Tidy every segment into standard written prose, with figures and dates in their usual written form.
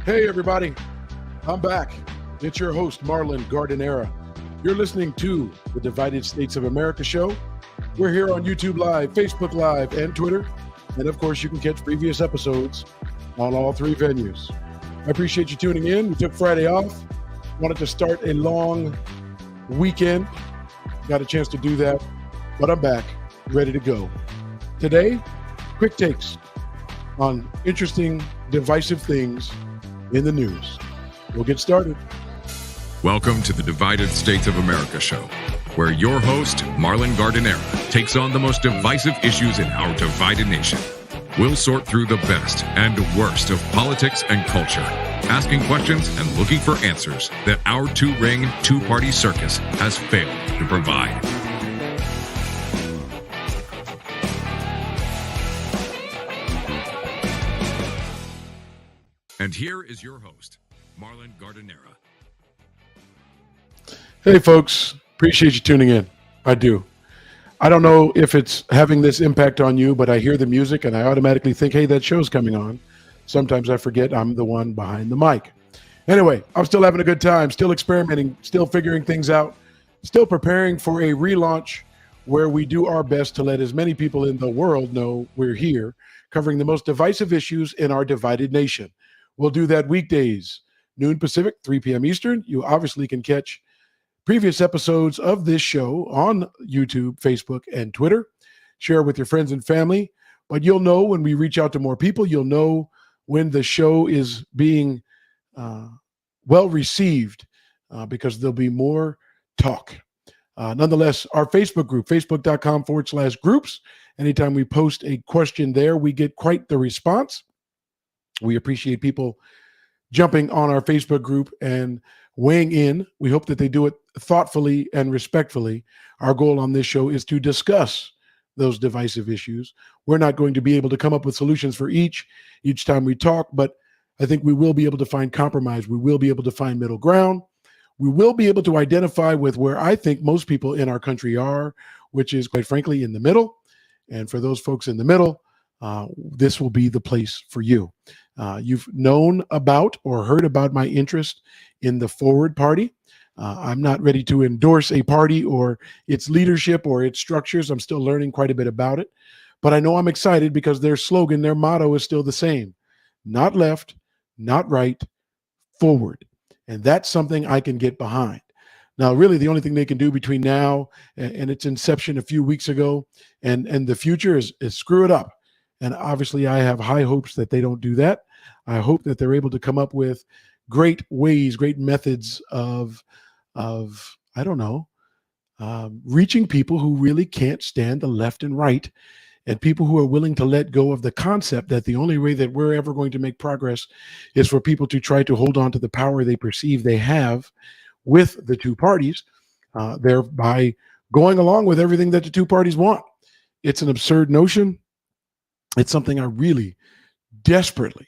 Hey, everybody. I'm back. It's your host, Marlon Gardenera. You're listening to the Divided States of America show. We're here on YouTube Live, Facebook Live, and Twitter. And, of course, you can catch previous episodes on all three venues. I appreciate you tuning in. We took Friday off. Wanted to start a long weekend. Got a chance to do that. But I'm back, ready to go. Today, quick takes on interesting, divisive things in the news. We'll get started. Welcome to the Divided States of America show, where your host, Marlon Gardenera, takes on the most divisive issues in our divided nation. We'll sort through the best and worst of politics and culture, asking questions and looking for answers that our two-ring, two-party circus has failed to provide. And here is your host, Marlon Gardenera. Hey, folks. Appreciate you tuning in. I do. I don't know if it's having this impact on you, but I hear the music and I automatically think, hey, that show's coming on. Sometimes I forget I'm the one behind the mic. Anyway, I'm still having a good time, still experimenting, still figuring things out, still preparing for a relaunch where we do our best to let as many people in the world know we're here, covering the most divisive issues in our divided nation. We'll do that weekdays, noon Pacific, 3 p.m. Eastern. You obviously can catch previous episodes of this show on YouTube, Facebook, and Twitter. Share with your friends and family. But you'll know when we reach out to more people. You'll know when the show is being well received because there'll be more talk. Nonetheless, our Facebook group, facebook.com/groups. Anytime we post a question there, we get quite the response. We appreciate people jumping on our Facebook group and weighing in. We hope that they do it thoughtfully and respectfully. Our goal on this show is to discuss those divisive issues. We're not going to be able to come up with solutions for each time we talk, but I think we will be able to find compromise. We will be able to find middle ground. We will be able to identify with where I think most people in our country are, which is, quite frankly, in the middle. And for those folks in the middle, this will be the place for you. You've known about or heard about my interest in the Forward Party. I'm not ready to endorse a party or its leadership or its structures. I'm still learning quite a bit about it. But I know I'm excited because their slogan, their motto is still the same. Not left, not right, forward. And that's something I can get behind. Now, really, the only thing they can do between now and its inception a few weeks ago and the future is screw it up. And obviously, I have high hopes that they don't do that. I hope that they're able to come up with great ways, great methods of I don't know, reaching people who really can't stand the left and right, and people who are willing to let go of the concept that the only way that we're ever going to make progress is for people to try to hold on to the power they perceive they have with the two parties, thereby going along with everything that the two parties want. It's an absurd notion. It's something I really desperately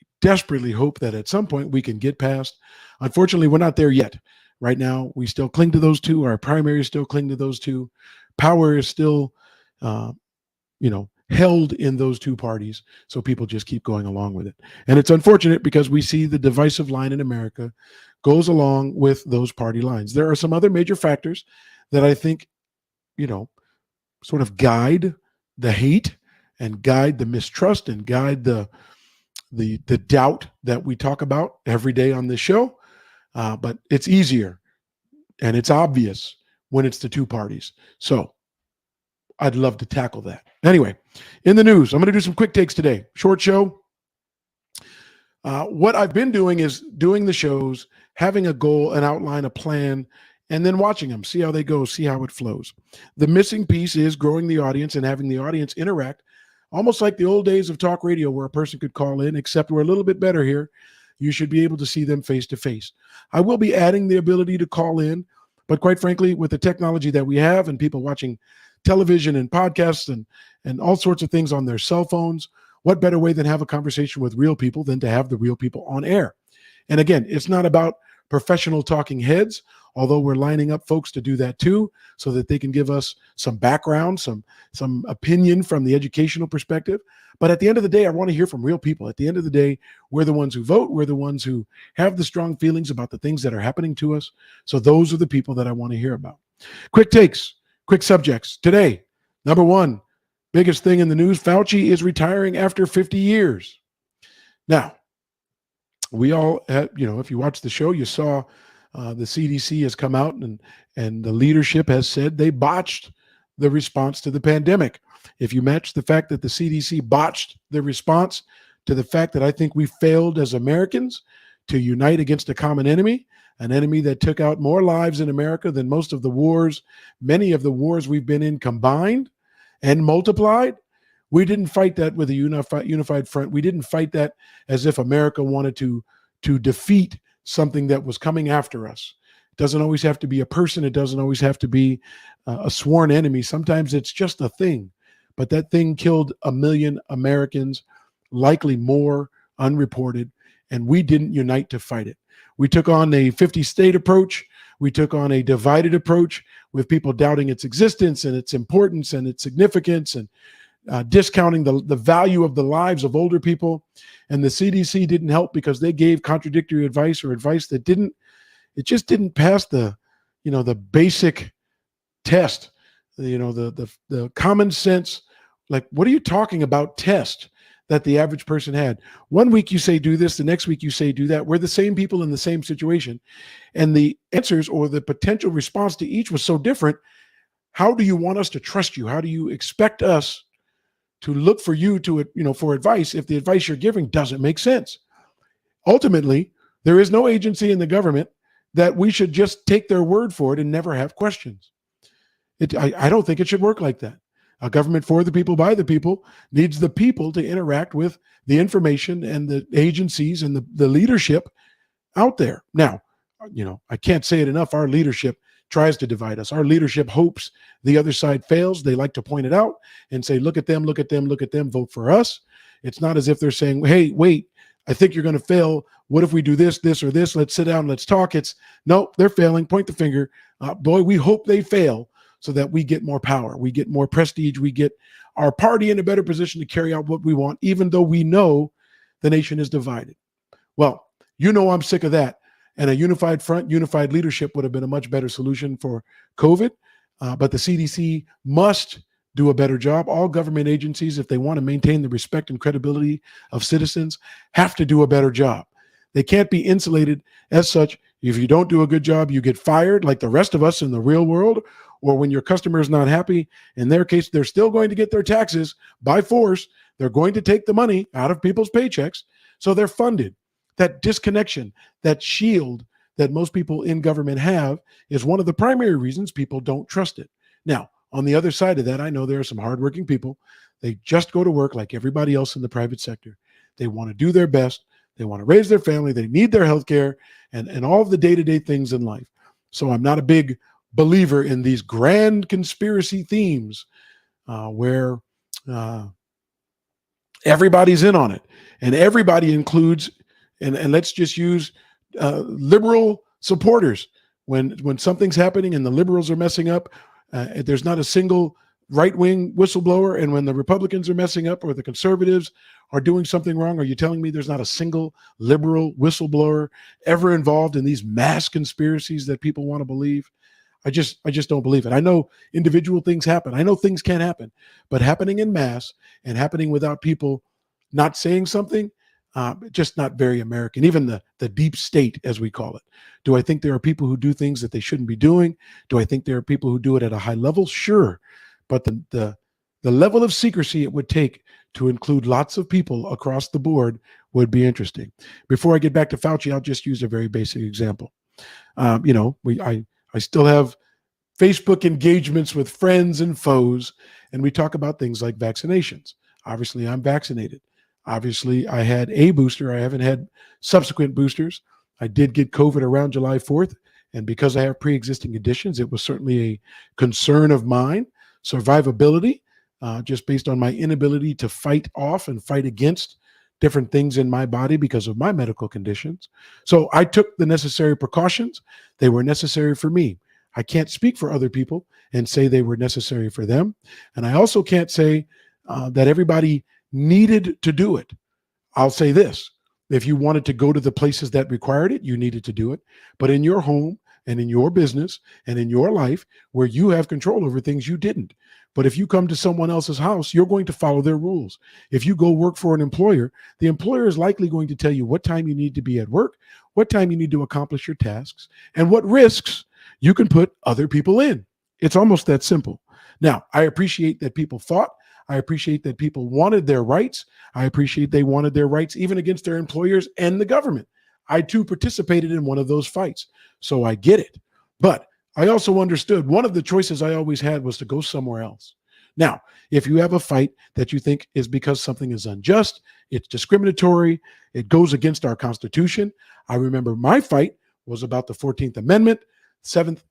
hope that at some point we can get past. Unfortunately, we're not there yet. Right now, we still cling to those two. Our primaries still cling to those two. Power is still, held in those two parties. So people just keep going along with it. And it's unfortunate because we see the divisive line in America goes along with those party lines. There are some other major factors that I think, sort of guide the hate and guide the mistrust and guide the doubt that we talk about every day on this show. But it's easier and it's obvious when it's the two parties. So I'd love to tackle that. Anyway, in the news, I'm going to do some quick takes today. Short show. What I've been doing is doing the shows, having a goal, an outline, a plan, and then watching them, see how they go, see how it flows. The missing piece is growing the audience and having the audience interact, almost like the old days of talk radio where a person could call in, except we're a little bit better here. You should be able to see them face to face. I will be adding the ability to call in, but quite frankly, with the technology that we have and people watching television and podcasts and all sorts of things on their cell phones, what better way than have a conversation with real people than to have the real people on air? And again, it's not about professional talking heads, although we're lining up folks to do that too, so that they can give us some background, some opinion from the educational perspective. But at the end of the day, I want to hear from real people. At the end of the day, we're the ones who vote. We're the ones who have the strong feelings about the things that are happening to us. So those are the people that I want to hear about. Quick takes, quick subjects. Today, number one, biggest thing in the news, Fauci is retiring after 50 years. Now, we all had, if you watched the show, you saw the CDC has come out and the leadership has said they botched the response to the pandemic. If you match the fact that the CDC botched the response to the fact that I think we failed as Americans to unite against a common enemy, an enemy that took out more lives in America than most of the wars, many of the wars we've been in combined and multiplied. We didn't fight that with a unified front. We didn't fight that as if America wanted to defeat something that was coming after us. It doesn't always have to be a person. It doesn't always have to be a sworn enemy. Sometimes it's just a thing. But that thing killed 1 million Americans, likely more, unreported, and we didn't unite to fight it. We took on a 50-state approach. We took on a divided approach with people doubting its existence and its importance and its significance and discounting the value of the lives of older people. And the CDC didn't help because they gave contradictory advice or advice that just didn't pass the basic test, the common sense, like, what are you talking about test that the average person had. 1 week you say do this, the next week you say do that. We're the same people in the same situation. And the answers or the potential response to each was so different. How do you want us to trust you? How do you expect us to look for you for advice if the advice you're giving doesn't make sense? Ultimately, there is no agency in the government that we should just take their word for it and never have questions. I don't think it should work like that. A government for the people, by the people, needs the people to interact with the information and the agencies and the leadership out there. Now, I can't say it enough. Our leadership tries to divide us. Our leadership hopes the other side fails. They like to point it out and say, look at them, look at them, look at them, vote for us. It's not as if they're saying, hey, wait, I think you're going to fail. What if we do this, this, or this? Let's sit down, let's talk. It's, no, they're failing. Point the finger. Boy, we hope they fail so that we get more power. We get more prestige. We get our party in a better position to carry out what we want, even though we know the nation is divided. Well, I'm sick of that. And a unified front, unified leadership would have been a much better solution for COVID. But the CDC must do a better job. All government agencies, if they want to maintain the respect and credibility of citizens, have to do a better job. They can't be insulated as such. If you don't do a good job, you get fired like the rest of us in the real world, or when your customer is not happy. In their case, they're still going to get their taxes by force. They're going to take the money out of people's paychecks. So they're funded. That disconnection, that shield that most people in government have is one of the primary reasons people don't trust it. Now, on the other side of that, I know there are some hardworking people. They just go to work like everybody else in the private sector. They want to do their best. They want to raise their family. They need their health care and all of the day-to-day things in life. So I'm not a big believer in these grand conspiracy themes where everybody's in on it. And everybody includes, and let's just use liberal supporters. When something's happening and the liberals are messing up, there's not a single right-wing whistleblower. And when the Republicans are messing up or the conservatives are doing something wrong, are you telling me there's not a single liberal whistleblower ever involved in these mass conspiracies that people want to believe? I just don't believe it. I know individual things happen. I know things can happen, but happening in mass and happening without people not saying something, just not very American. Even the deep state, as we call it. Do I think there are people who do things that they shouldn't be doing? Do I think there are people who do it at a high level? Sure. But the level of secrecy it would take to include lots of people across the board would be interesting. Before I get back to Fauci, I'll just use a very basic example. I still have Facebook engagements with friends and foes, and we talk about things like vaccinations. Obviously, I'm vaccinated. Obviously, I had a booster. I haven't had subsequent boosters. I did get COVID around July 4th, and because I have pre-existing conditions, it was certainly a concern of mine. Survivability, just based on my inability to fight off and fight against different things in my body because of my medical conditions. So I took the necessary precautions. They were necessary for me. I can't speak for other people and say they were necessary for them. And I also can't say that everybody needed to do it. I'll say this. If you wanted to go to the places that required it, you needed to do it. But in your home and in your business and in your life where you have control over things, you didn't. But if you come to someone else's house, you're going to follow their rules. If you go work for an employer, the employer is likely going to tell you what time you need to be at work, what time you need to accomplish your tasks, and what risks you can put other people in. It's almost that simple. Now, I appreciate that people fought. I appreciate that people wanted their rights. I appreciate they wanted their rights even against their employers and the government. I too participated in one of those fights, so I get it. But I also understood one of the choices I always had was to go somewhere else. Now, if you have a fight that you think is because something is unjust, it's discriminatory, it goes against our Constitution. I remember my fight was about the 14th Amendment, 7th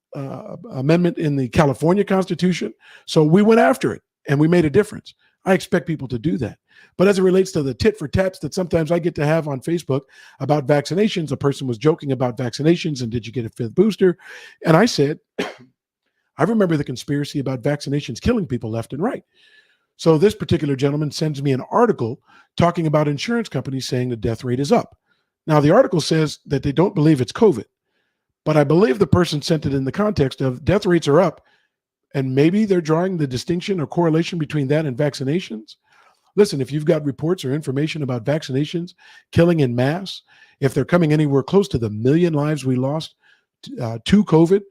Amendment in the California Constitution. So we went after it and we made a difference. I expect people to do that. But as it relates to the tit for tats that sometimes I get to have on Facebook about vaccinations, a person was joking about vaccinations and did you get a fifth booster? And I said, I remember the conspiracy about vaccinations killing people left and right. So this particular gentleman sends me an article talking about insurance companies saying the death rate is up. Now, the article says that they don't believe it's COVID, but I believe the person sent it in the context of death rates are up, and maybe they're drawing the distinction or correlation between that and vaccinations. Listen, if you've got reports or information about vaccinations killing in mass, if they're coming anywhere close to the 1 million lives we lost to COVID,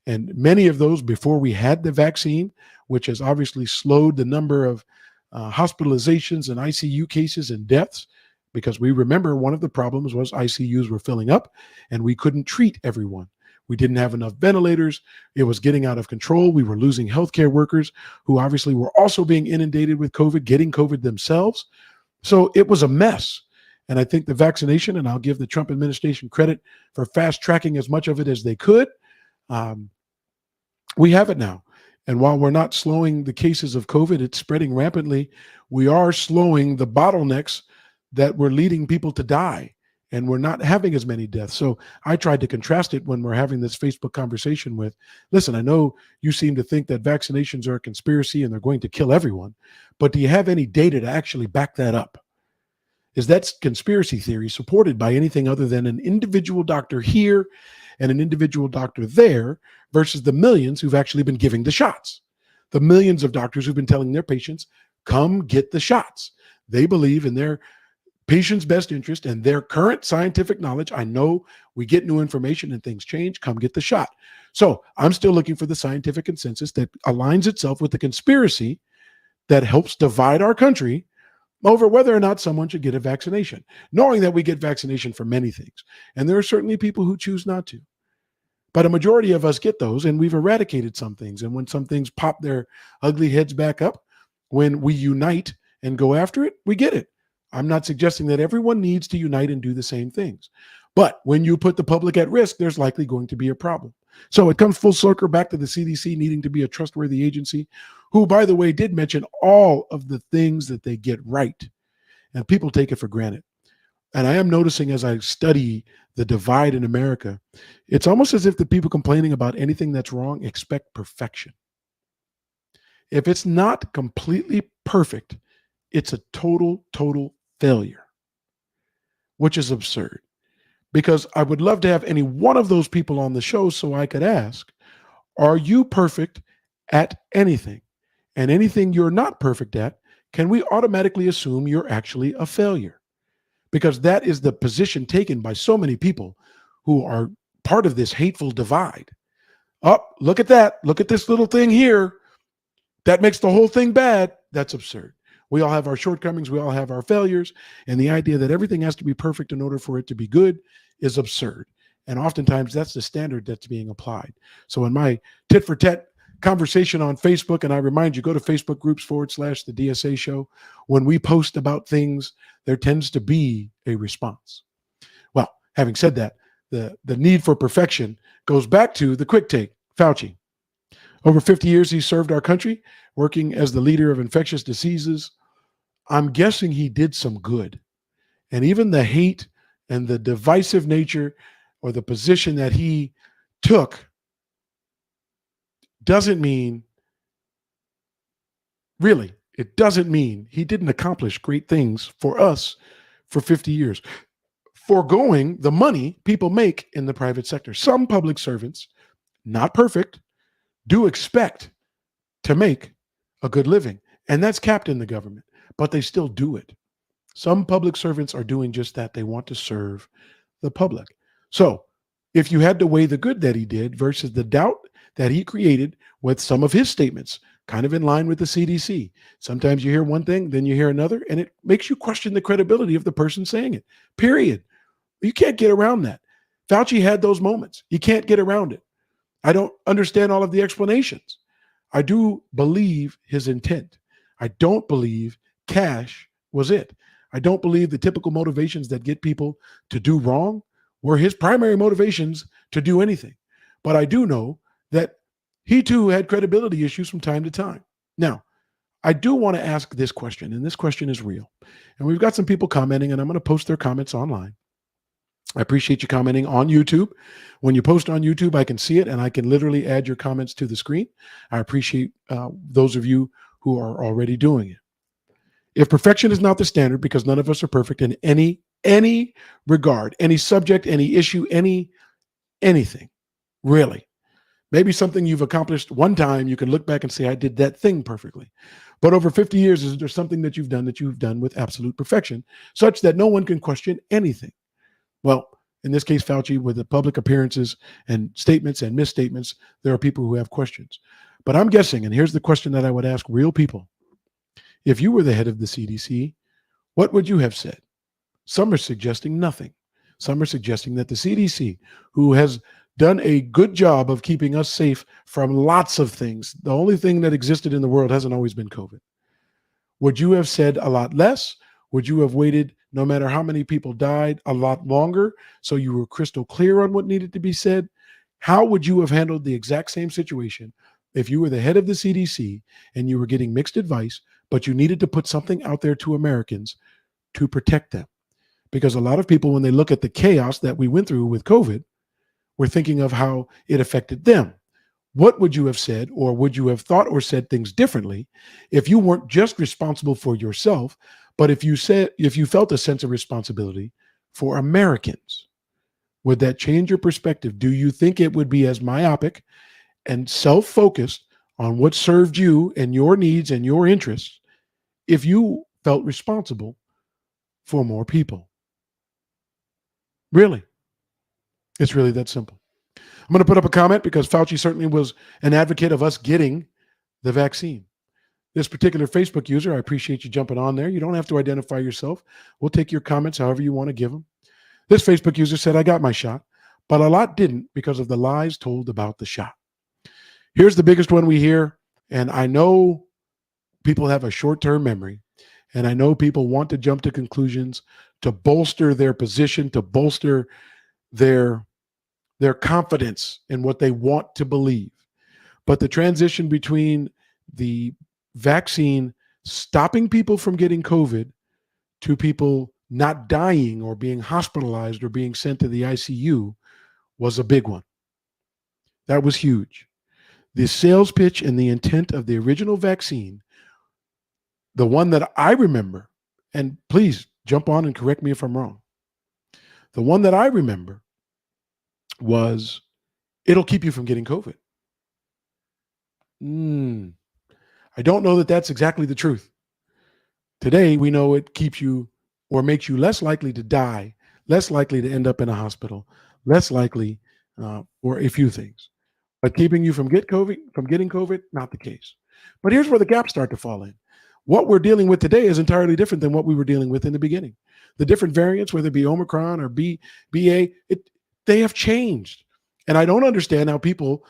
and many of those before we had the vaccine, which has obviously slowed the number of hospitalizations and ICU cases and deaths, because we remember one of the problems was ICUs were filling up and we couldn't treat everyone. We didn't have enough ventilators. It was getting out of control. We were losing healthcare workers who obviously were also being inundated with COVID, getting COVID themselves. So it was a mess. And I think the vaccination, and I'll give the Trump administration credit for fast tracking as much of it as they could. We have it now. And while we're not slowing the cases of COVID, it's spreading rampantly. We are slowing the bottlenecks that were leading people to die. And we're not having as many deaths. So I tried to contrast it when we're having this Facebook conversation with, listen, I know you seem to think that vaccinations are a conspiracy and they're going to kill everyone, but do you have any data to actually back that up? Is that conspiracy theory supported by anything other than an individual doctor here and an individual doctor there versus the millions who've actually been giving the shots? The millions of doctors who've been telling their patients, come get the shots. They believe in their patient's best interest and their current scientific knowledge. I know we get new information and things change. Come get the shot. So I'm still looking for the scientific consensus that aligns itself with the conspiracy that helps divide our country over whether or not someone should get a vaccination, knowing that we get vaccination for many things. And there are certainly people who choose not to. But a majority of us get those, and we've eradicated some things. And when some things pop their ugly heads back up, when we unite and go after it, we get it. I'm not suggesting that everyone needs to unite and do the same things. But when you put the public at risk, there's likely going to be a problem. So it comes full circle back to the CDC needing to be a trustworthy agency, who, by the way, did mention all of the things that they get right. And people take it for granted. And I am noticing as I study the divide in America, it's almost as if the people complaining about anything that's wrong expect perfection. If it's not completely perfect, it's a total failure, which is absurd. Because I would love to have any one of those people on the show so I could ask, are you perfect at anything? And anything you're not perfect at, can we automatically assume you're actually a failure? Because that is the position taken by so many people who are part of this hateful divide. Oh, look at that. Look at this little thing here. That makes the whole thing bad. That's absurd. We all have our shortcomings. We all have our failures. And the idea that everything has to be perfect in order for it to be good is absurd. And oftentimes that's the standard that's being applied. So in my tit for tat conversation on Facebook, and I remind you, go to Facebook groups /the DSA show. When we post about things, there tends to be a response. Well, having said that, the need for perfection goes back to the quick take, Fauci. Over 50 years, he served our country, working as the leader of infectious diseases. I'm guessing he did some good. And even the hate and the divisive nature or the position that he took doesn't mean, really, it doesn't mean he didn't accomplish great things for us for 50 years, foregoing the money people make in the private sector. Some public servants, not perfect, do expect to make a good living, and that's capped in the government, but they still do it. Some public servants are doing just that. They want to serve the public. So if you had to weigh the good that he did versus the doubt that he created with some of his statements, kind of in line with the CDC, sometimes you hear one thing, then you hear another, and it makes you question the credibility of the person saying it, period. You can't get around that. Fauci had those moments. You can't get around it. I don't understand all of the explanations. I do believe his intent. I don't believe cash was it. I don't believe the typical motivations that get people to do wrong were his primary motivations to do anything. But I do know that he too had credibility issues from time to time. Now, I do want to ask this question, and this question is real. And we've got some people commenting, and I'm going to post their comments online. I appreciate you commenting on YouTube. When you post on YouTube, I can see it, and I can literally add your comments to the screen. I appreciate those of you who are already doing it. If perfection is not the standard, because none of us are perfect in any regard, any subject, any issue, anything, really. Maybe something you've accomplished one time, you can look back and say, I did that thing perfectly. But over 50 years, is there something that you've done with absolute perfection, such that no one can question anything? Well, in this case, Fauci, with the public appearances and statements and misstatements, there are people who have questions. But I'm guessing, and here's the question that I would ask real people. If you were the head of the CDC, what would you have said? Some are suggesting nothing. Some are suggesting that the CDC, who has done a good job of keeping us safe from lots of things, the only thing that existed in the world hasn't always been COVID. Would you have said a lot less? Would you have waited, no matter how many people died, a lot longer so you were crystal clear on what needed to be said? How would you have handled the exact same situation if you were the head of the CDC and you were getting mixed advice, but you needed to put something out there to Americans to protect them? Because a lot of people, when they look at the chaos that we went through with COVID, were thinking of how it affected them. What would you have said, or would you have thought or said things differently if you weren't just responsible for yourself, but if you felt a sense of responsibility for Americans? Would that change your perspective? Do you think it would be as myopic and self-focused on what served you and your needs and your interests if you felt responsible for more people? Really? It's really that simple. I'm going to put up a comment because Fauci certainly was an advocate of us getting the vaccine. This particular Facebook user, I appreciate you jumping on there. You don't have to identify yourself. We'll take your comments however you want to give them. This Facebook user said, I got my shot, but a lot didn't because of the lies told about the shot. Here's the biggest one we hear, and I know people have a short-term memory, and I know people want to jump to conclusions to bolster their position, to bolster their confidence in what they want to believe. But the transition between the vaccine stopping people from getting COVID to people not dying or being hospitalized or being sent to the ICU was a big one. That was huge. The sales pitch and the intent of the original vaccine, the one that I remember, and please jump on and correct me if I'm wrong. The one that I remember was, it'll keep you from getting COVID. I don't know that that's exactly the truth. Today, we know it keeps you or makes you less likely to die, less likely to end up in a hospital, less likely, or a few things. But keeping you from getting COVID, not the case. But here's where the gaps start to fall in. What we're dealing with today is entirely different than what we were dealing with in the beginning. The different variants, whether it be Omicron or BA, they have changed. And I don't understand how people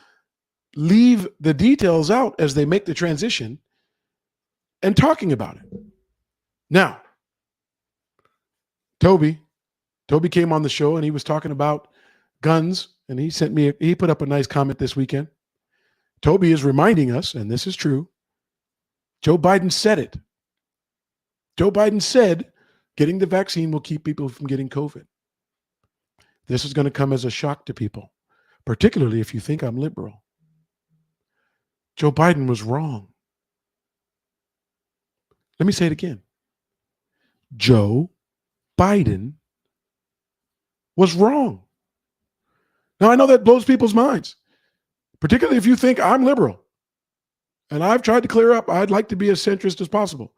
leave the details out as they make the transition and talking about it. Now, Toby came on the show and he was talking about guns, and he put up a nice comment this weekend. Toby is reminding us, and this is true, Joe Biden said it. Joe Biden said Getting the vaccine will keep people from getting COVID. This is going to come as a shock to people, particularly if you think I'm liberal. Joe Biden was wrong. Let me say it again. Joe Biden was wrong. Now, I know that blows people's minds, particularly if you think I'm liberal. And I've tried to clear up. I'd like to be as centrist as possible.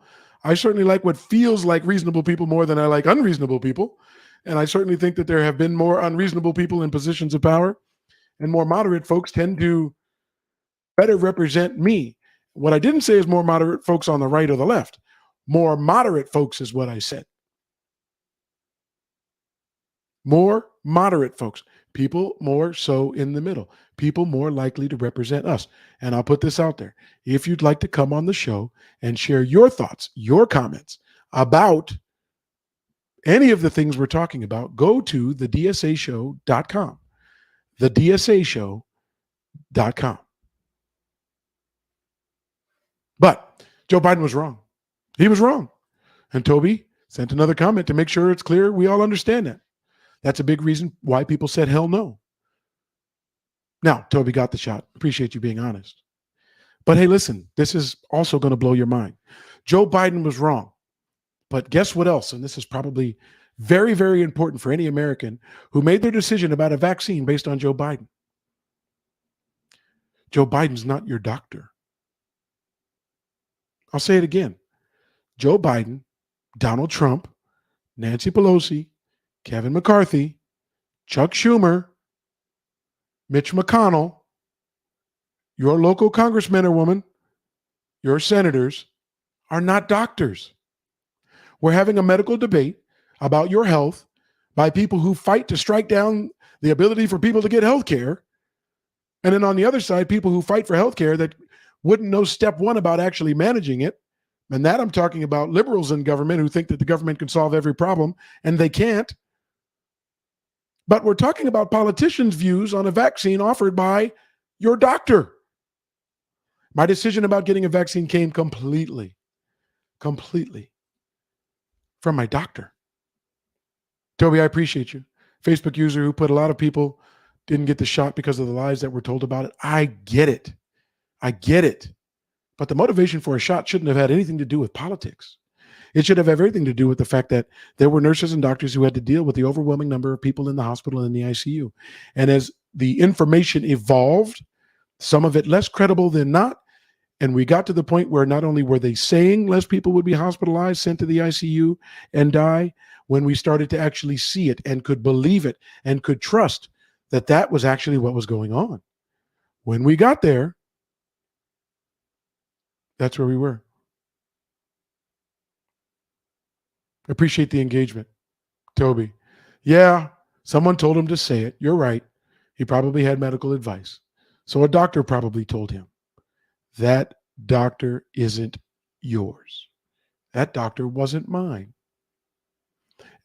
I certainly like what feels like reasonable people more than I like unreasonable people. And I certainly think that there have been more unreasonable people in positions of power, and more moderate folks tend to better represent me. What I didn't say is more moderate folks on the right or the left. More moderate folks is what I said. More moderate folks. People more so in the middle. People more likely to represent us. And I'll put this out there. If you'd like to come on the show and share your thoughts, your comments about any of the things we're talking about, go to thedsashow.com. Thedsashow.com. But Joe Biden was wrong. He was wrong. And Toby sent another comment to make sure it's clear we all understand that. That's a big reason why people said hell no. Now, Toby got the shot. Appreciate you being honest. But hey, listen, this is also going to blow your mind. Joe Biden was wrong. But guess what else? And this is probably very, very important for any American who made their decision about a vaccine based on Joe Biden. Joe Biden's not your doctor. I'll say it again. Joe Biden, Donald Trump, Nancy Pelosi, Kevin McCarthy, Chuck Schumer, Mitch McConnell, your local congressman or woman, your senators are not doctors. We're having a medical debate about your health by people who fight to strike down the ability for people to get health care. And then on the other side, people who fight for health care that wouldn't know step one about actually managing it. And that I'm talking about liberals in government who think that the government can solve every problem, and they can't. But we're talking about politicians' views on a vaccine offered by your doctor. My decision about getting a vaccine came completely from my doctor. Toby, I appreciate you. Facebook user who put a lot of people didn't get the shot because of the lies that were told about it. I get it. But the motivation for a shot shouldn't have had anything to do with politics. It should have everything to do with the fact that there were nurses and doctors who had to deal with the overwhelming number of people in the hospital and in the ICU. And as the information evolved, some of it less credible than not, and we got to the point where not only were they saying less people would be hospitalized, sent to the ICU, and die, when we started to actually see it and could believe it and could trust that that was actually what was going on. When we got there, that's where we were. Appreciate the engagement. Toby. Yeah, someone told him to say it. You're right. He probably had medical advice. So a doctor probably told him. That doctor isn't yours. That doctor wasn't mine.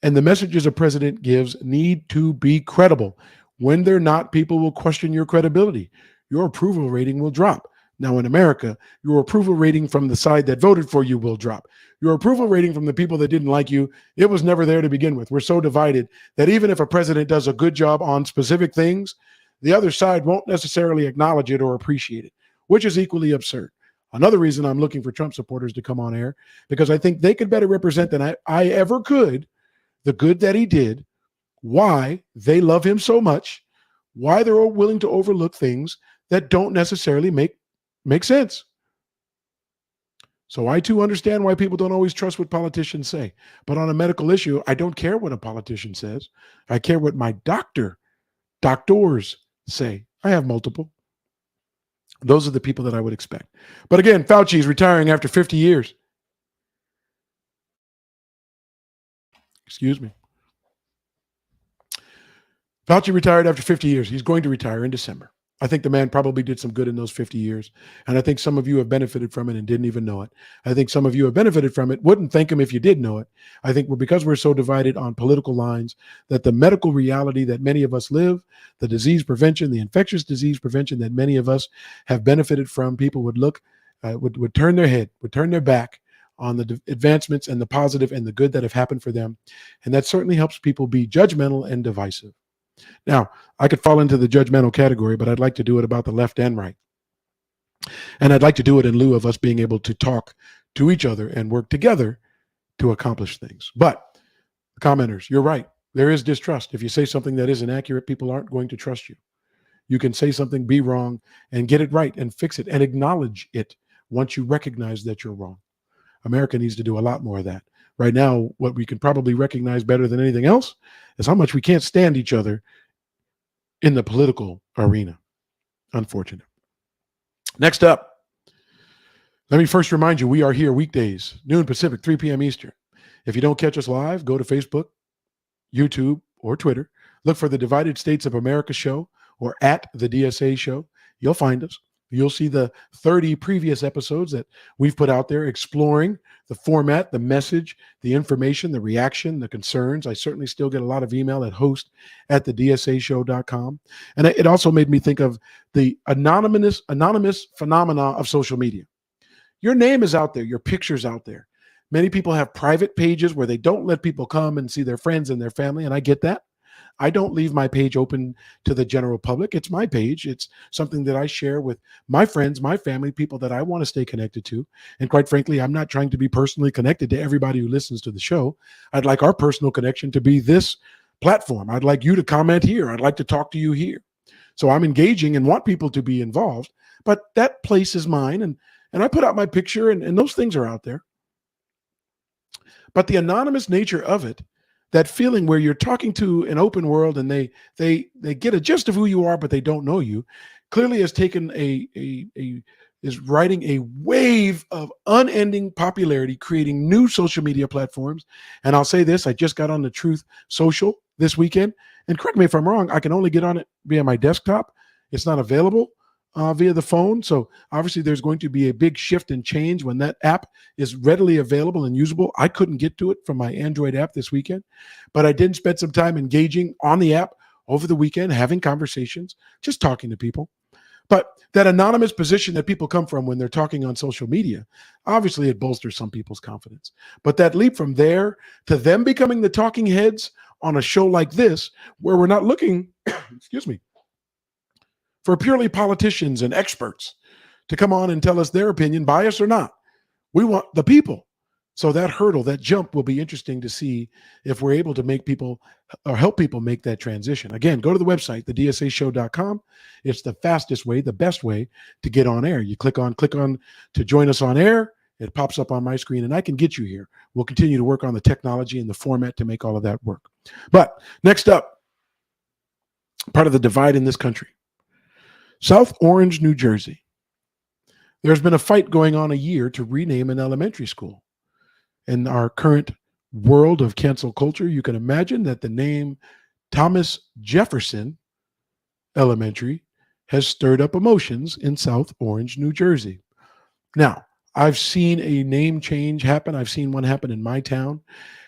And the messages a president gives need to be credible. When they're not, people will question your credibility. Your approval rating will drop. Now, in America, your approval rating from the side that voted for you will drop. Your approval rating from the people that didn't like you, it was never there to begin with. We're so divided that even if a president does a good job on specific things, the other side won't necessarily acknowledge it or appreciate it, which is equally absurd. Another reason I'm looking for Trump supporters to come on air, because I think they could better represent than I ever could the good that he did, why they love him so much, why they're willing to overlook things that don't necessarily make sense. So I too understand why people don't always trust what politicians say. But on a medical issue, I don't care what a politician says. I care what my doctors say. I have multiple. Those are the people that I would expect. But again, Fauci is retiring after 50 years. Excuse me. Fauci retired after 50 years. He's going to retire in December. I think the man probably did some good in those 50 years. And I think some of you have benefited from it and didn't even know it. I think some of you have benefited from it, wouldn't thank him if you did know it. I think because we're so divided on political lines, that the medical reality that many of us live, the disease prevention, the infectious disease prevention that many of us have benefited from, people would look, would turn their head, would turn their back on the advancements and the positive and the good that have happened for them. And that certainly helps people be judgmental and divisive. Now, I could fall into the judgmental category, but I'd like to do it about the left and right. And I'd like to do it in lieu of us being able to talk to each other and work together to accomplish things. But commenters, you're right. There is distrust. If you say something that isn't accurate, people aren't going to trust you. You can say something, be wrong, and get it right and fix it and acknowledge it once you recognize that you're wrong. America needs to do a lot more of that. Right now, what we can probably recognize better than anything else is how much we can't stand each other in the political arena. Unfortunate. Next up, let me first remind you, we are here weekdays, noon Pacific, 3 p.m. Eastern. If you don't catch us live, go to Facebook, YouTube, or Twitter. Look for the Divided States of America show or at the DSA show. You'll find us. You'll see the 30 previous episodes that we've put out there exploring the format, the message, the information, the reaction, the concerns. I certainly still get a lot of email at host@thedsashow.com. And it also made me think of the anonymous phenomena of social media. Your name is out there. Your picture's out there. Many people have private pages where they don't let people come and see their friends and their family, and I get that. I don't leave my page open to the general public. It's my page. It's something that I share with my friends, my family, people that I want to stay connected to. And quite frankly, I'm not trying to be personally connected to everybody who listens to the show. I'd like our personal connection to be this platform. I'd like you to comment here. I'd like to talk to you here. So I'm engaging and want people to be involved, but that place is mine. And I put out my picture and those things are out there. But the anonymous nature of it, that feeling where you're talking to an open world and they get a gist of who you are, but they don't know you, clearly has taken is riding a wave of unending popularity, creating new social media platforms. And I'll say this, I just got on the Truth Social this weekend, and correct me if I'm wrong, I can only get on it via my desktop. It's not available via the phone. So obviously there's going to be a big shift and change when that app is readily available and usable. I couldn't get to it from my Android app this weekend, but I did spend some time engaging on the app over the weekend, having conversations, just talking to people. But that anonymous position that people come from when they're talking on social media, obviously it bolsters some people's confidence. But that leap from there to them becoming the talking heads on a show like this, where we're not looking, excuse me, for purely politicians and experts to come on and tell us their opinion, bias or not. We want the people. So that hurdle, that jump will be interesting to see if we're able to make people or help people make that transition. Again, go to the website, thedsashow.com. It's the fastest way, the best way to get on air. You click on to join us on air. It pops up on my screen and I can get you here. We'll continue to work on the technology and the format to make all of that work. But next up, part of the divide in this country. South Orange, New Jersey. There's been a fight going on a year to rename an elementary school. In our current world of cancel culture, you can imagine that the name Thomas Jefferson Elementary has stirred up emotions in South Orange, New Jersey. Now, I've seen a name change happen. I've seen one happen in my town,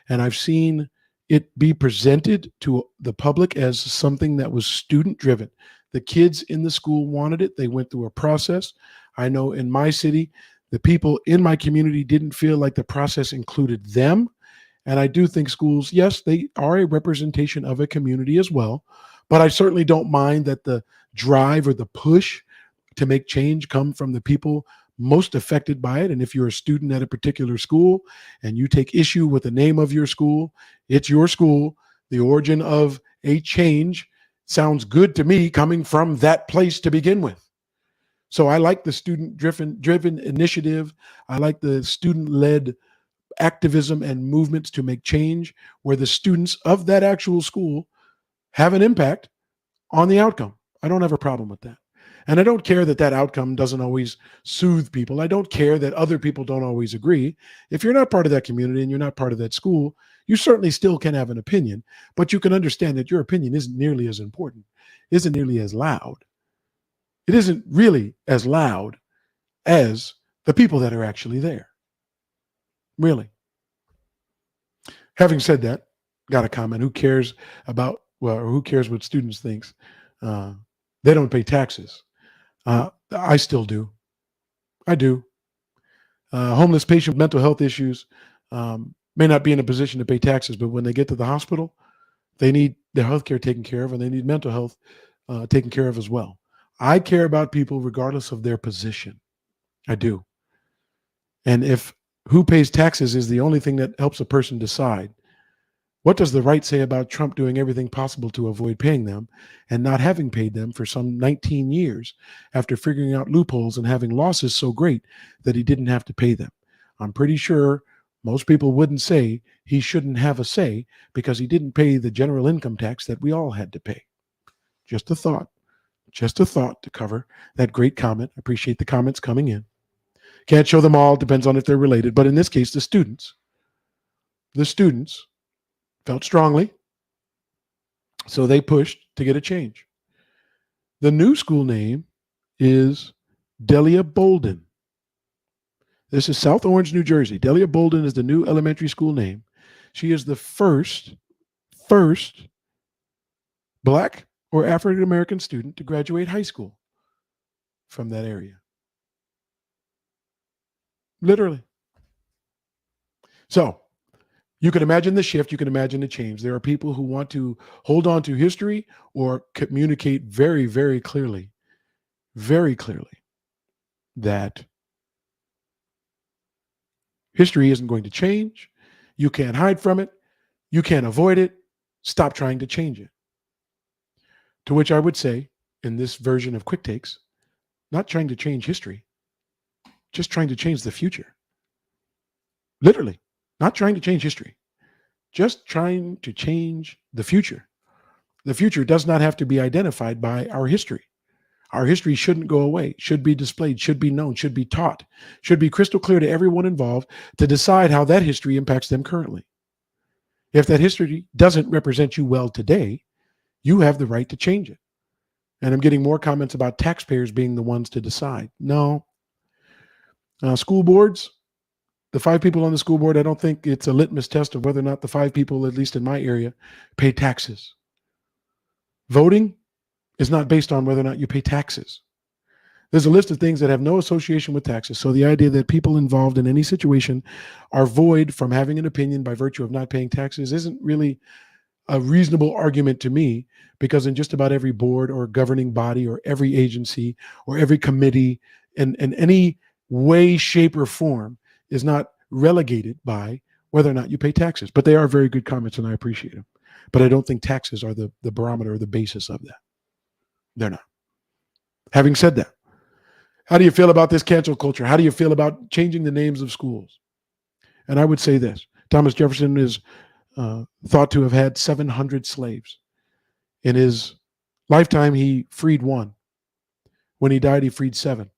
and I've seen it be presented to the public as something that was student-driven. The kids in the school wanted it. They went through a process. I know in my city, the people in my community didn't feel like the process included them. And I do think schools, yes, they are a representation of a community as well. But I certainly don't mind that the drive or the push to make change come from the people most affected by it. And if you're a student at a particular school and you take issue with the name of your school, it's your school. The origin of a change sounds good to me coming from that place to begin with. So I like the student-driven initiative. I like the student-led activism and movements to make change where the students of that actual school have an impact on the outcome. I don't have a problem with that. And I don't care that that outcome doesn't always soothe people. I don't care that other people don't always agree. If you're not part of that community and you're not part of that school, you certainly still can have an opinion, but you can understand that your opinion isn't nearly as important, isn't nearly as loud. It isn't really as loud as the people that are actually there. Really. Having said that, got a comment. Who cares about, well, or who cares what students think? They don't pay taxes. I still do. I do. Homeless patient with mental health issues may not be in a position to pay taxes, but when they get to the hospital, they need their health care taken care of, and they need mental health taken care of as well. I care about people regardless of their position. I do. And if who pays taxes is the only thing that helps a person decide, what does the right say about Trump doing everything possible to avoid paying them and not having paid them for some 19 years after figuring out loopholes and having losses so great that he didn't have to pay them? I'm pretty sure most people wouldn't say he shouldn't have a say because he didn't pay the general income tax that we all had to pay. Just a thought to cover that great comment. I appreciate the comments coming in. Can't show them all, depends on if they're related. But in this case, the students felt strongly, so they pushed to get a change. The new school name is Delia Bolden. This is South Orange, New Jersey. Delia Bolden is the new elementary school name. She is the first Black or African-American student to graduate high school from that area. Literally. So you can imagine the shift. You can imagine the change. There are people who want to hold on to history or communicate very, very clearly that history isn't going to change. You can't hide from it. You can't avoid it. Stop trying to change it. To which I would say, in this version of Quick Takes, not trying to change history, just trying to change the future. Literally, not trying to change history, just trying to change the future. The future does not have to be identified by our history. Our history shouldn't go away, should be displayed, should be known, should be taught, should be crystal clear to everyone involved to decide how that history impacts them currently. If that history doesn't represent you well today, you have the right to change it. And I'm getting more comments about taxpayers being the ones to decide. No. School boards, the 5 people on the school board, I don't think it's a litmus test of whether or not the 5 people, at least in my area, pay taxes. Voting is not based on whether or not you pay taxes. There's a list of things that have no association with taxes. So the idea that people involved in any situation are void from having an opinion by virtue of not paying taxes isn't really a reasonable argument to me, because in just about every board or governing body or every agency or every committee in any way, shape, or form is not relegated by whether or not you pay taxes. But they are very good comments, and I appreciate them. But I don't think taxes are the barometer or the basis of that. They're not. Having said that, how do you feel about this cancel culture? How do you feel about changing the names of schools? And I would say this. Thomas Jefferson is thought to have had 700 slaves. In his lifetime, he freed 1. When he died, he freed 7.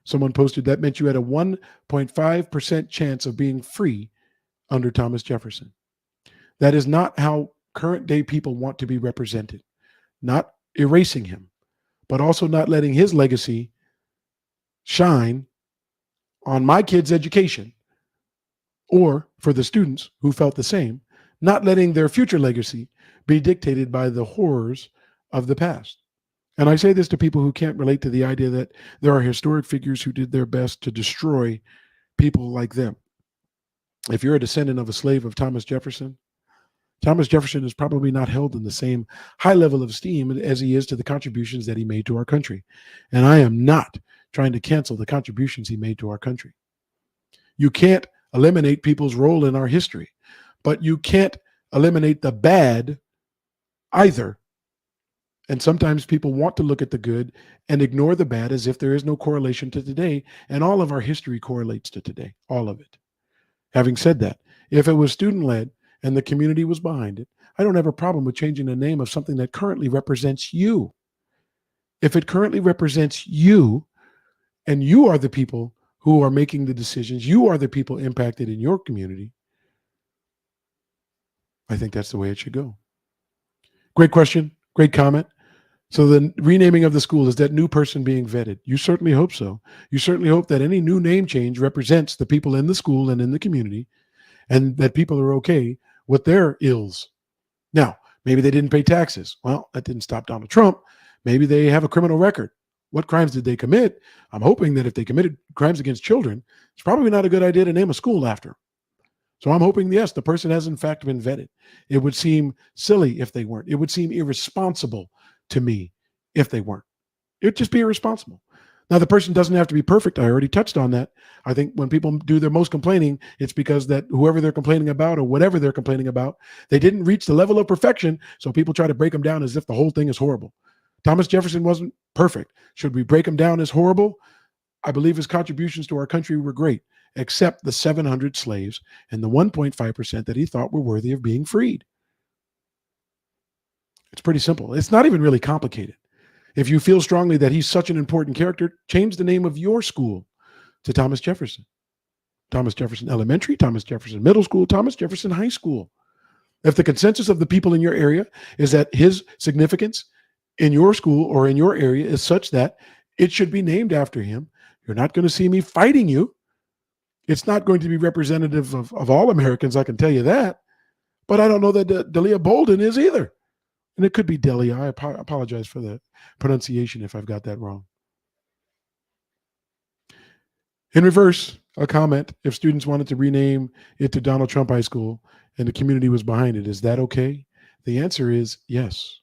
Someone posted that meant you had a 1.5% chance of being free under Thomas Jefferson. That is not how current day people want to be represented. Not erasing him, but also not letting his legacy shine on my kids' education, or for the students who felt the same, not letting their future legacy be dictated by the horrors of the past. And I say this to people who can't relate to the idea that there are historic figures who did their best to destroy people like them. If you're a descendant of a slave of Thomas Jefferson is probably not held in the same high level of esteem as he is to the contributions that he made to our country. And I am not trying to cancel the contributions he made to our country. You can't eliminate people's role in our history, but you can't eliminate the bad either. And sometimes people want to look at the good and ignore the bad as if there is no correlation to today. And all of our history correlates to today, all of it. Having said that, if it was student-led and the community was behind it, I don't have a problem with changing the name of something that currently represents you. If it currently represents you, and you are the people who are making the decisions, you are the people impacted in your community, I think that's the way it should go. Great question, great comment. So the renaming of the school, is that new person being vetted? You certainly hope so. You certainly hope that any new name change represents the people in the school and in the community, and that people are okay with their ills. Now, maybe they didn't pay taxes. Well, that didn't stop Donald Trump. Maybe they have a criminal record. what crimes did they commit? I'm hoping that if they committed crimes against children, it's probably not a good idea to name a school after. So I'm hoping, yes, the person has in fact been vetted. It would seem silly if they weren't. It would seem irresponsible to me if they weren't. It would just be irresponsible. Now, the person doesn't have to be perfect. I already touched on that. I think when people do their most complaining, it's because that whoever they're complaining about or whatever they're complaining about, they didn't reach the level of perfection. So people try to break them down as if the whole thing is horrible. Thomas Jefferson wasn't perfect. Should we break him down as horrible? I believe his contributions to our country were great, except the 700 slaves and the 1.5% that he thought were worthy of being freed. It's pretty simple. It's not even really complicated. If you feel strongly that he's such an important character, change the name of your school to Thomas Jefferson. Thomas Jefferson Elementary, Thomas Jefferson Middle School, Thomas Jefferson High School. If the consensus of the people in your area is that his significance in your school or in your area is such that it should be named after him, you're not going to see me fighting you. It's not going to be representative of all Americans, I can tell you that. But I don't know that Delia Bolden is either. And it could be Delia. I apologize for the pronunciation if I've got that wrong. In reverse, a comment, if students wanted to rename it to Donald Trump High School and the community was behind it, is that okay? The answer is yes.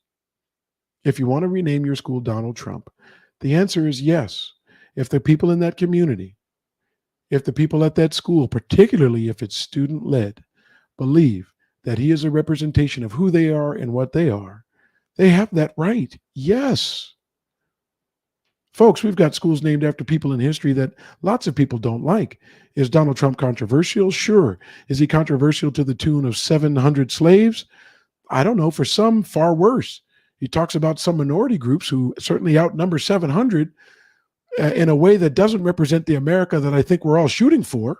If you want to rename your school Donald Trump, the answer is yes. If the people in that community, if the people at that school, particularly if it's student-led, believe that he is a representation of who they are and what they are, they have that right. Yes. Folks, we've got schools named after people in history that lots of people don't like. Is Donald Trump controversial? Sure. Is he controversial to the tune of 700 slaves? I don't know. For some, far worse. He talks about some minority groups who certainly outnumber 700 in a way that doesn't represent the America that I think we're all shooting for.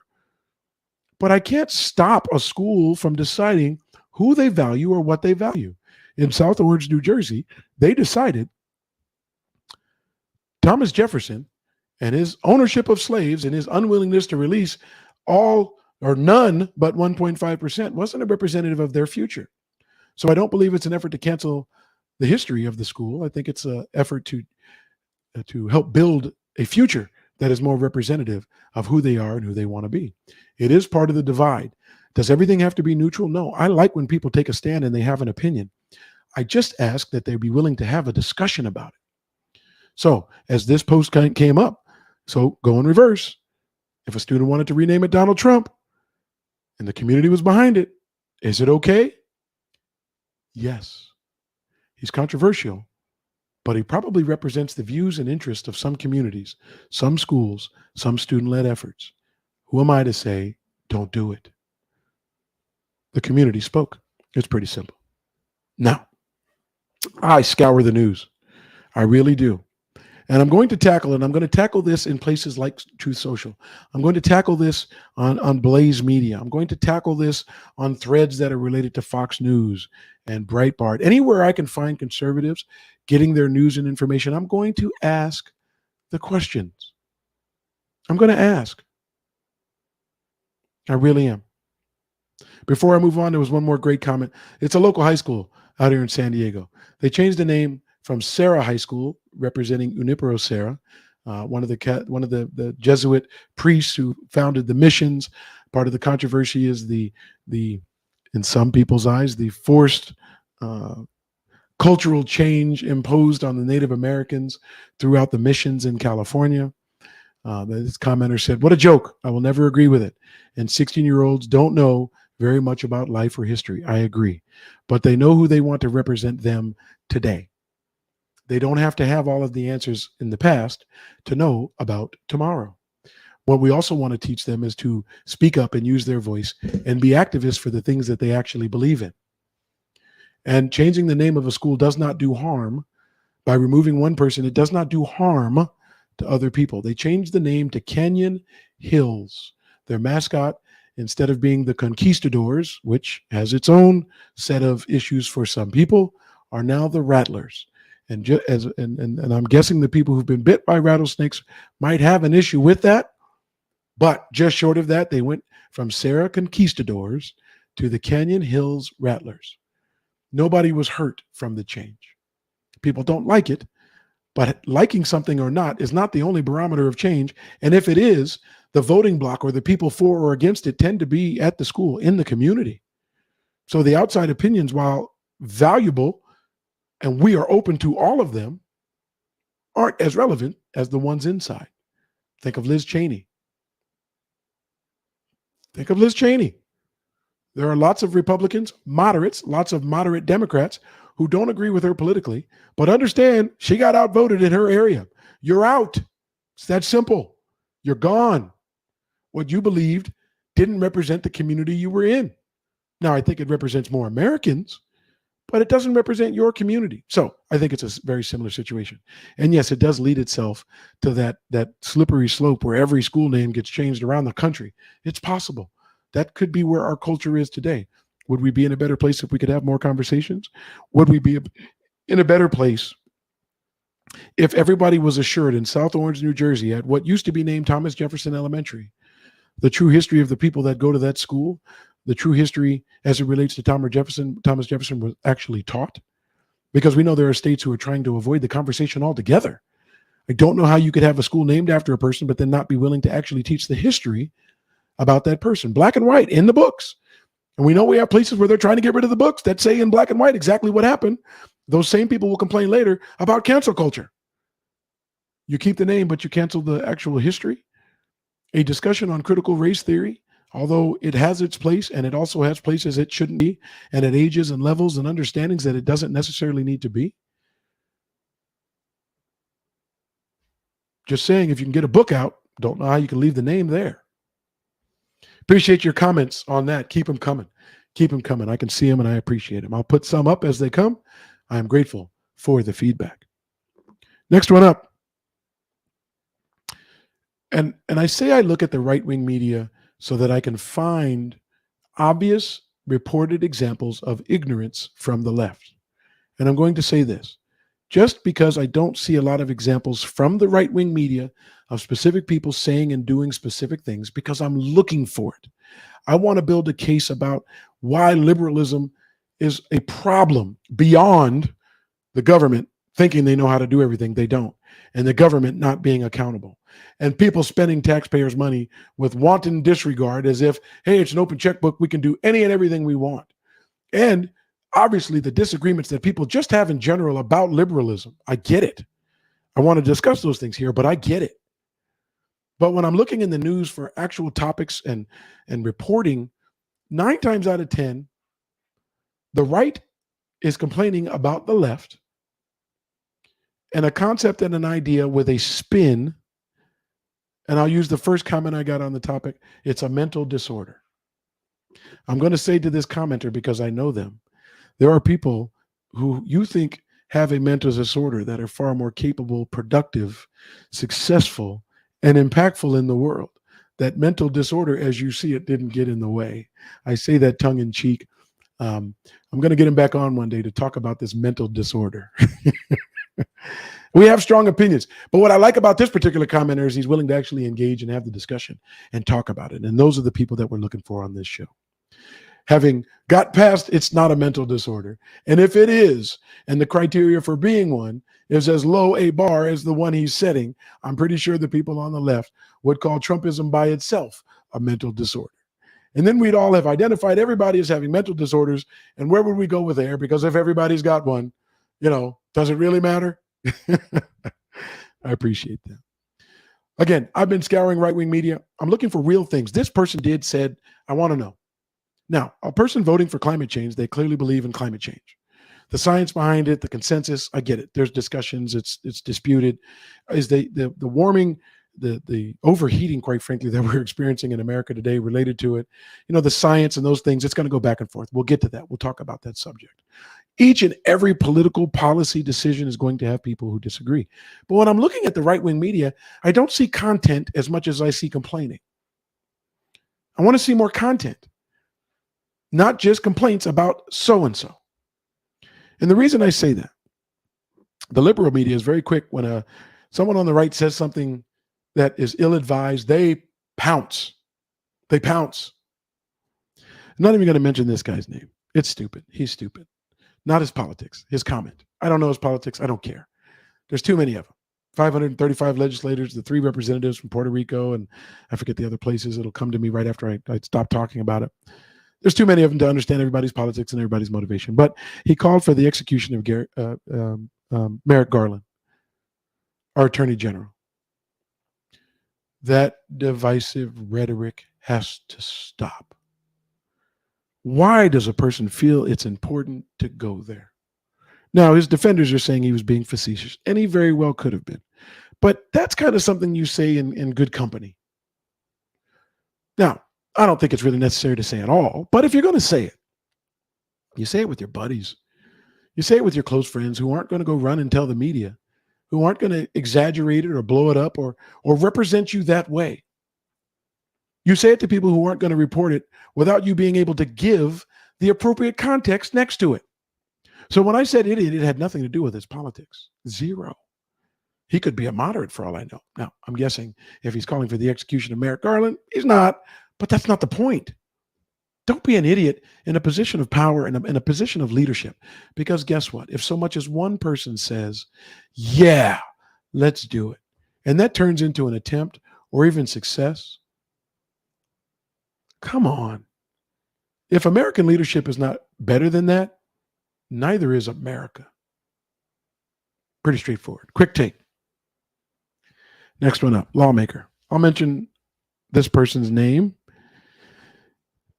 But I can't stop a school from deciding who they value or what they value. In South Orange, New Jersey, they decided Thomas Jefferson and his ownership of slaves and his unwillingness to release all or none but 1.5% wasn't a representative of their future. So I don't believe it's an effort to cancel the history of the school. I think it's an effort to help build a future that is more representative of who they are and who they want to be. It is part of the divide. Does everything have to be neutral? No. I like when people take a stand and they have an opinion. I just ask that they be willing to have a discussion about it. So as this post came up, so go in reverse. If a student wanted to rename it Donald Trump and the community was behind it, is it okay? Yes. He's controversial, but he probably represents the views and interests of some communities, some schools, some student-led efforts. Who am I to say, don't do it? The community spoke. It's pretty simple. Now, I scour the news. I really do. And I'm going to tackle it. I'm going to tackle this in places like Truth Social. I'm going to tackle this on Blaze Media. I'm going to tackle this on threads that are related to Fox News and Breitbart. Anywhere I can find conservatives getting their news and information, I'm going to ask the questions. I'm going to ask. I really am. Before I move on, there was one more great comment. It's a local high school out here in San Diego. They changed the name from Serra High School, representing Junipero Serra, one of the Jesuit priests who founded the missions. Part of the controversy is the in some people's eyes, the forced cultural change imposed on the Native Americans throughout the missions in California. This commenter said, "What a joke. I will never agree with it. And 16-year-olds don't know very much about life or history." I agree. But they know who they want to represent them today. They don't have to have all of the answers in the past to know about tomorrow. What we also want to teach them is to speak up and use their voice and be activists for the things that they actually believe in. And changing the name of a school does not do harm. By removing one person, it does not do harm to other people. They changed the name to Canyon Hills. Their mascot, instead of being the Conquistadors, which has its own set of issues for some people, are now the Rattlers. And I'm guessing the people who've been bit by rattlesnakes might have an issue with that. But just short of that, they went from Serra Conquistadors to the Canyon Hills Rattlers. Nobody was hurt from the change. People don't like it, But liking something or not is not the only barometer of change. And if it is, the voting bloc or the people for or against it tend to be at the school, in the community. So the outside opinions, while valuable, and we are open to all of them, aren't as relevant as the ones inside. Think of Liz Cheney. Think of Liz Cheney. There are lots of Republicans, moderates, lots of moderate Democrats who don't agree with her politically, but understand she got outvoted in her area. You're out. It's that simple. You're gone. What you believed didn't represent the community you were in. Now, I think it represents more Americans, but it doesn't represent your community. So I think it's a very similar situation. And yes, it does lead itself to that slippery slope where every school name gets changed around the country. It's possible. That could be where our culture is today. Would we be in a better place if we could have more conversations? Would we be in a better place if everybody was assured in South Orange, New Jersey, at what used to be named Thomas Jefferson Elementary, the true history of the people that go to that school, the true history as it relates to Thomas Jefferson was actually taught? Because we know there are states who are trying to avoid the conversation altogether. I don't know how you could have a school named after a person, but then not be willing to actually teach the history about that person, black and white, in the books. And we know we have places where they're trying to get rid of the books that say in black and white exactly what happened. Those same people will complain later about cancel culture. You keep the name, but you cancel the actual history. A discussion on critical race theory, although it has its place and it also has places it shouldn't be, and at ages and levels and understandings that it doesn't necessarily need to be. Just saying, if you can get a book out, don't know how you can leave the name there. Appreciate your comments on that. Keep them coming. Keep them coming. I can see them and I appreciate them. I'll put some up as they come. I am grateful for the feedback. Next one up. And I say I look at the right-wing media so that I can find obvious reported examples of ignorance from the left. And I'm going to say this. Just because I don't see a lot of examples from the right-wing media of specific people saying and doing specific things, because I'm looking for it. I want to build a case about why liberalism is a problem beyond the government thinking they know how to do everything they don't, and the government not being accountable, and people spending taxpayers' money with wanton disregard as if, hey, it's an open checkbook, we can do any and everything we want. And obviously the disagreements that people just have in general about liberalism, I get it. I want to discuss those things here, but I get it. But when I'm looking in the news for actual topics and reporting, 9 times out of 10, the right is complaining about the left, and a concept and an idea with a spin. And I'll use the first comment I got on the topic. It's a mental disorder. I'm going to say to this commenter, because I know them, there are people who you think have a mental disorder that are far more capable, productive, successful, and impactful in the world. That mental disorder, as you see it, didn't get in the way. I say that tongue in cheek. I'm going to get him back on one day to talk about this mental disorder. We have strong opinions, but what I like about this particular commenter is he's willing to actually engage and have the discussion and talk about it. And those are the people that we're looking for on this show. Having got past, it's not a mental disorder. And if it is, and the criteria for being one is as low a bar as the one he's setting, I'm pretty sure the people on the left would call Trumpism by itself a mental disorder. And then we'd all have identified everybody as having mental disorders. And where would we go with there? Because if everybody's got one, does it really matter? I appreciate that. Again, I've been scouring right-wing media. I'm looking for real things. This person said, I want to know. Now, a person voting for climate change, they clearly believe in climate change. The science behind it, the consensus, I get it. There's discussions, it's disputed. Is the warming, the overheating, quite frankly, that we're experiencing in America today related to it, the science and those things, it's going to go back and forth. We'll get to that. We'll talk about that subject. Each and every political policy decision is going to have people who disagree. But when I'm looking at the right-wing media, I don't see content as much as I see complaining. I want to see more content, not just complaints about so-and-so. And the reason I say that, the liberal media is very quick when someone on the right says something that is ill-advised, they pounce. They pounce. I'm not even going to mention this guy's name. It's stupid. He's stupid. Not his politics, his comment. I don't know his politics. I don't care. There's too many of them. 535 legislators, the 3 representatives from Puerto Rico, and I forget the other places. It'll come to me right after I stop talking about it. There's too many of them to understand everybody's politics and everybody's motivation. But he called for the execution of Merrick Garland, our Attorney General. That divisive rhetoric has to stop. Why does a person feel it's important to go there? Now, his defenders are saying he was being facetious, and he very well could have been. But that's kind of something you say in good company. Now, I don't think it's really necessary to say at all, but if you're going to say it, you say it with your buddies. You say it with your close friends who aren't going to go run and tell the media, who aren't going to exaggerate it or blow it up or represent you that way. You say it to people who aren't going to report it without you being able to give the appropriate context next to it. So when I said idiot, it had nothing to do with his politics. Zero. He could be a moderate for all I know. Now, I'm guessing if he's calling for the execution of Merrick Garland, he's not, but that's not the point. Don't be an idiot in a position of power and in a position of leadership. Because guess what? If so much as one person says, yeah, let's do it, and that turns into an attempt or even success, come on. If American leadership is not better than that, neither is America. Pretty straightforward. Quick take. Next one up, lawmaker. I'll mention this person's name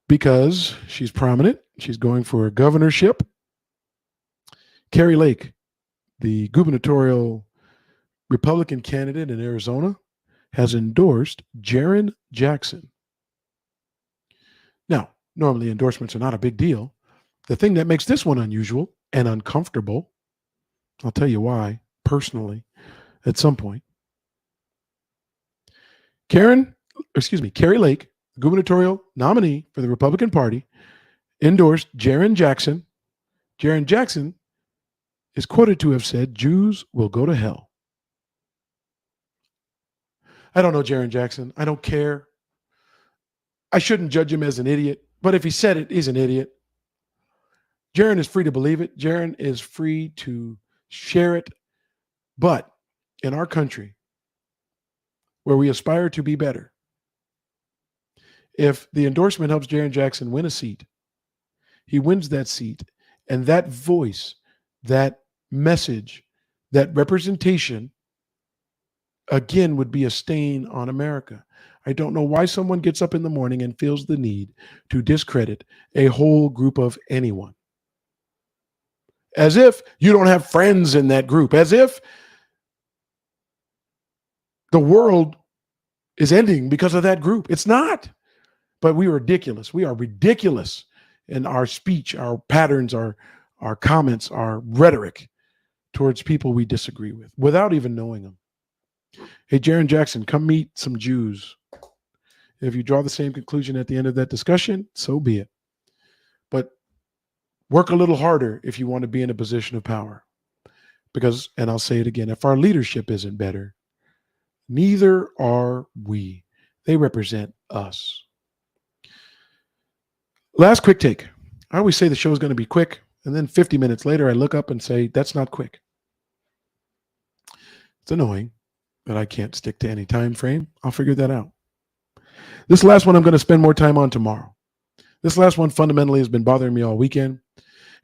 because she's prominent. She's going for a governorship. Kari Lake, the gubernatorial Republican candidate in Arizona, has endorsed Jaren Jackson. Now, normally endorsements are not a big deal. The thing that makes this one unusual and uncomfortable, I'll tell you why, personally, at some point. Kari Lake, gubernatorial nominee for the Republican Party, endorsed Jaren Jackson. Jaren Jackson is quoted to have said, "Jews will go to hell." I don't know Jaren Jackson. I don't care. I shouldn't judge him as an idiot, but if he said it, he's an idiot. Jaren is free to believe it. Jaren is free to share it. But in our country, where we aspire to be better, if the endorsement helps Jaren Jackson win a seat, he wins that seat, and that voice, that message, that representation, again, would be a stain on America. I don't know why someone gets up in the morning and feels the need to discredit a whole group of anyone. As if you don't have friends in that group, as if the world is ending because of that group. It's not. But we are ridiculous. We are ridiculous in our speech, our patterns, our comments, our rhetoric towards people we disagree with without even knowing them. Hey, Jaren Jackson, come meet some Jews. If you draw the same conclusion at the end of that discussion, so be it. But work a little harder if you want to be in a position of power. Because, and I'll say it again, if our leadership isn't better, neither are we. They represent us. Last quick take. I always say the show is going to be quick, and then 50 minutes later, I look up and say, that's not quick. It's annoying that I can't stick to any time frame. I'll figure that out. This last one I'm going to spend more time on tomorrow. This last one fundamentally has been bothering me all weekend.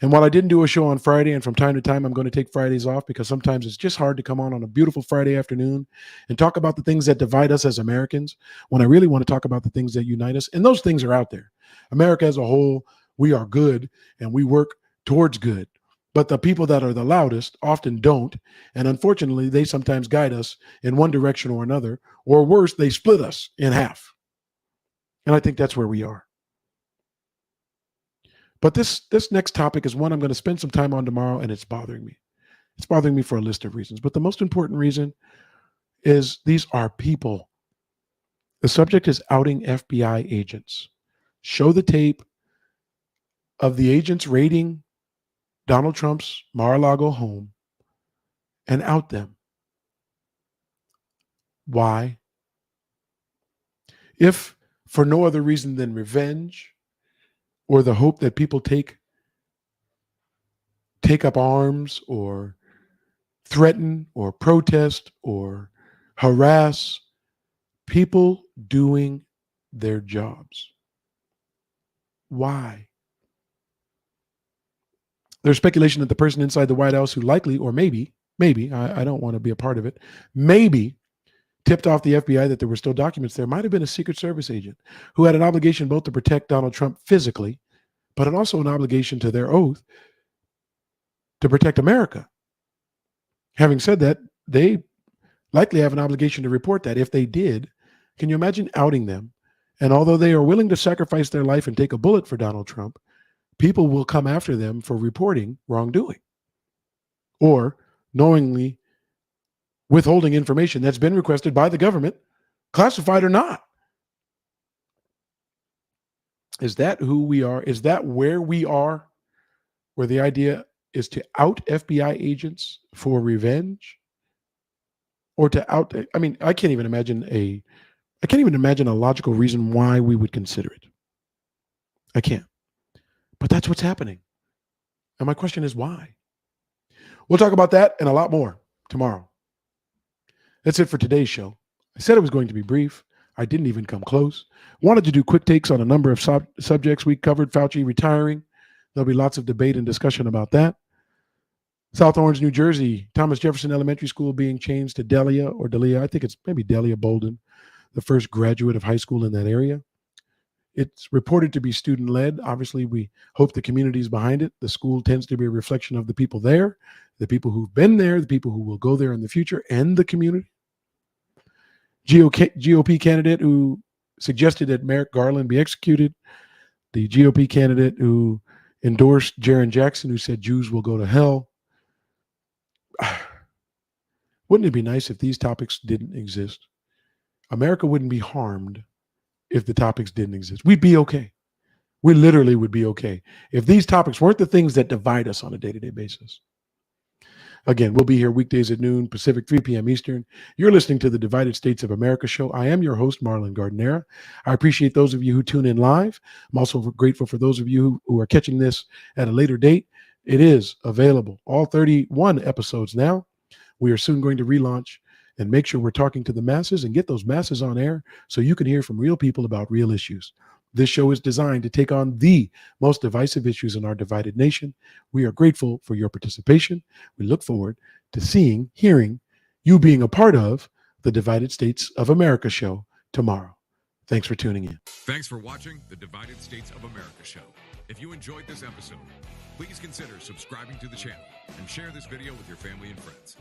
And while I didn't do a show on Friday, and from time to time I'm going to take Fridays off because sometimes it's just hard to come on a beautiful Friday afternoon and talk about the things that divide us as Americans when I really want to talk about the things that unite us. And those things are out there. America as a whole, we are good and we work towards good. But the people that are the loudest often don't. And unfortunately, they sometimes guide us in one direction or another, or worse, they split us in half. And I think that's where we are. But this next topic is one I'm going to spend some time on tomorrow, and it's bothering me. It's bothering me for a list of reasons. But the most important reason is these are people. The subject is outing FBI agents. Show the tape of the agents raiding Donald Trump's Mar-a-Lago home and out them. Why? If for no other reason than revenge, or the hope that people take up arms or threaten or protest or harass people doing their jobs. Why? There's speculation that the person inside the White House who likely, or maybe, I don't want to be a part of it, maybe tipped off the FBI that there were still documents there might have been a Secret Service agent who had an obligation both to protect Donald Trump physically, but also an obligation to their oath to protect America. Having said that, they likely have an obligation to report that. If they did, can you imagine outing them? And although they are willing to sacrifice their life and take a bullet for Donald Trump, people will come after them for reporting wrongdoing or knowingly withholding information that's been requested by the government, classified or not. Is that who we are? Is that where we are? Where the idea is to out FBI agents for revenge? Or to out, I mean, I can't even imagine a logical reason why we would consider it. I can't. But that's what's happening. And my question is why? We'll talk about that and a lot more tomorrow. That's it for today's show. I said it was going to be brief. I didn't even come close. Wanted to do quick takes on a number of subjects we covered. Fauci retiring. There'll be lots of debate and discussion about that. South Orange, New Jersey, Thomas Jefferson Elementary School being changed to Delia or Delia. I think it's maybe Delia Bolden, the first graduate of high school in that area. It's reported to be student-led. Obviously, we hope the community is behind it. The school tends to be a reflection of the people there, the people who've been there, the people who will go there in the future, and the community. GOP candidate who suggested that Merrick Garland be executed. The GOP candidate who endorsed Jaron Jackson, who said Jews will go to hell. Wouldn't it be nice if these topics didn't exist? America wouldn't be harmed if the topics didn't exist. We'd be okay. We literally would be okay if these topics weren't the things that divide us on a day-to-day basis. Again, we'll be here weekdays at noon Pacific, 3 p.m. Eastern. You're listening to the Divided States of America show. I am your host, Marlon Gardenera. I appreciate those of you who tune in live. I'm also grateful for those of you who are catching this at a later date. It is available, all 31 episodes now. We are soon going to relaunch and make sure we're talking to the masses and get those masses on air so you can hear from real people about real issues. This show is designed to take on the most divisive issues in our divided nation. We are grateful for your participation. We look forward to hearing you being a part of the Divided States of America show tomorrow. Thanks for tuning in. Thanks for watching the Divided States of America show. If you enjoyed this episode, please consider subscribing to the channel and share this video with your family and friends.